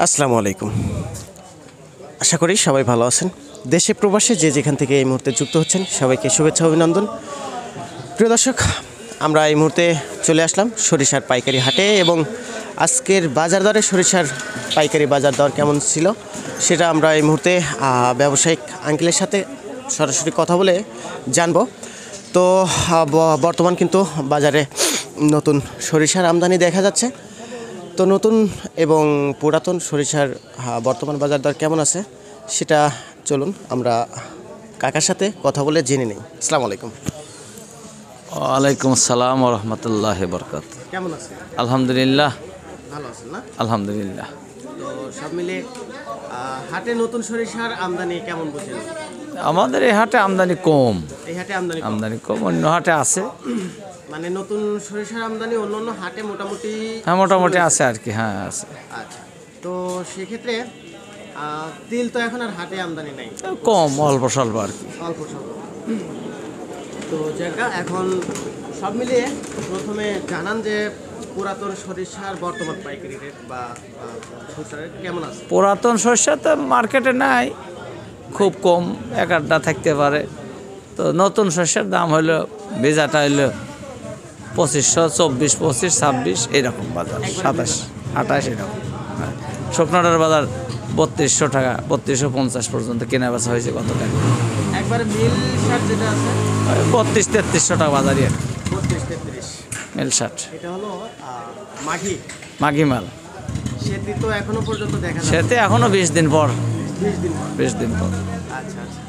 আসসালামু আলাইকুম। আশা করি সবাই ভালো আছেন। দেশে প্রবাসে যে যেখান থেকে এই মুহূর্তে যুক্ত হচ্ছেন সবাইকে শুভেচ্ছা অভিনন্দন। প্রিয় দর্শক, আমরা এই মুহূর্তে চলে আসলাম সরিষার পাইকারি হাটে এবং আজকের বাজার দরে সরিষার পাইকারি বাজার দর কেমন ছিল সেটা আমরা এই মুহূর্তে ব্যবসায়িক আঙ্কেলের সাথে সরাসরি কথা বলে জানবো। তো বর্তমান কিন্তু বাজারে নতুন সরিষার আমদানি দেখা যাচ্ছে। তো নতুন এবং পুরাতন সরিষার বর্তমান বাজার দর কেমন আছে সেটা চলুন আমরা কাকার সাথে কথা বলে জেনে নিই। আসসালামু আলাইকুম। ওয়ালাইকুম আসসালাম ওয়া রাহমাতুল্লাহি ওয়া বারাকাতুহু। কেমন আছেন? আলহামদুলিল্লাহ। ভালো আছেন না? আলহামদুলিল্লাহ। তো সব মিলে হাটে নতুন সরিষার আমদানি কেমন বুঝেন? আমাদের এই হাটে আমদানি কম। এই হাটে আমদানি কম। আমদানি কম, অন্য হাটে আছে। মানে নতুন সরিষার আমদানি অন্য হাটে মোটামুটি হ্যাঁ, মোটামুটি আছে আর কি। হ্যাঁ, আছে। আচ্ছা, তো সেক্ষেত্রে তিল তো এখন আর হাটে আমদানি নাই, কম, অল্প স্বল্প আর কি। অল্প স্বল্প। তো জায়গা এখন সব মিলিয়ে প্রথমে জানান যে পুরাতন সরিষার বর্তমান পাইকারি রেট বা খুচরা রেট কেমন আছে? পুরাতন শস্য তো মার্কেটে নাই, খুব কম, এক আধটা থাকতে পারে। তো নতুন শস্যের দাম হলো ভেজাটা হইলো 2500, 24, 25, 26 এরকম বাজার, 27, 28 এরকম। শুকনোটার বাজার 3200 টাকা, 3250 পর্যন্ত কেনা বেচা হয়েছে গত টাকা। একবারে মিল শার্ট যেটা আছে 32-3300 টাকা বাজারই আর 32-33 মিল শার্ট। এটা হলো মাঘি মাঘি মাল। সেটি তো এখনো পর্যন্ত দেখা যায়, সেতে এখনো 20 দিন পর। 20 দিন পর। 20 দিন পর। আচ্ছা আচ্ছা।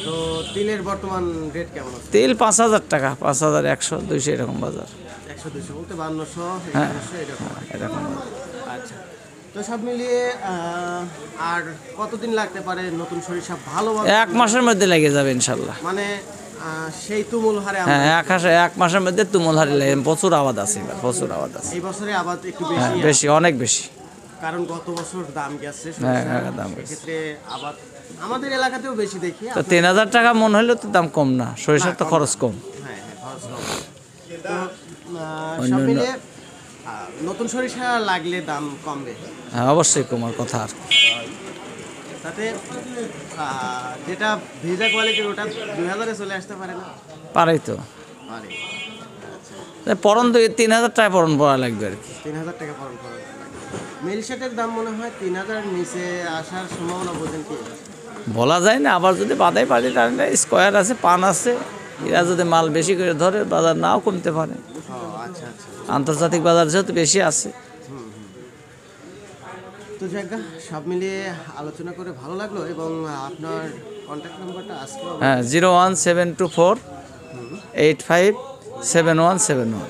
তো তিলের বর্তমান রেট কেমন আছে? তেল 5000 টাকা, 5100, 200 এরকম বাজার। 100-200 বলতে 5200 হ্যাঁ, 5100 এরকম। এরকম বাজার। আচ্ছা, তো সব মিলিয়ে আর কতদিন লাগতে পারে নতুন সরিষা ভালোভাবে? 1 মাসের মধ্যে লেগে যাবে ইনশাল্লাহ। মানে সেই তুমুল হারে হ্যাঁ, 1 মাসের মধ্যে তুমুল হারে লেগে, প্রচুর আবাদ আছে এবার, প্রচুর আবাদ আছে। এই বছরে আবাদ একটু হ্যাঁ, বেশি, বেশি, অনেক বেশি। কারণ গত বছর দাম গেছে হ্যাঁ, সরিষার, দাম গেছে। সেক্ষেত্রে আবাদ আমাদের এলাকাতেও বেশি দেখি। তো 3000 টাকা মন হইলে তো দাম কম না, সরিষার তো খরচ কম। হ্যাঁ হ্যাঁ, খরচ কম। তো সব মিলিয়ে নতুন সরিষা লাগলে দাম কমবে। হ্যাঁ, অবশ্যই কমার কথা। আর তাতে যেটা ভেজা কোয়ালিটির ওটা 2000-এ চলে আসতে পারে না? পারেই তো। পারে। পরন 3000 টাকা পরন পড়া লাগবে আর কি। 3000 টাকা পরন করা লাগবে। মিল সেটের দাম মনে হয় 3000 নিচে আসার সম্ভাবনা বোঝেন কি? বলা যায় না, আবার যদি বাদাই পাড়ি টানে, স্কোয়ার আছে, পান আছে, এরা যদি মাল বেশি করে ধরে বাজার নাও কমতে পারে। আচ্ছা আচ্ছা। আন্তর্জাতিক বাজার যেহেতু বেশি আছে। তো জায়গা সব মিলিয়ে আলোচনা করে ভালো লাগলো এবং আপনার কন্ট্যাক্ট নাম্বারটা আজকে। হ্যাঁ, 01724 857171।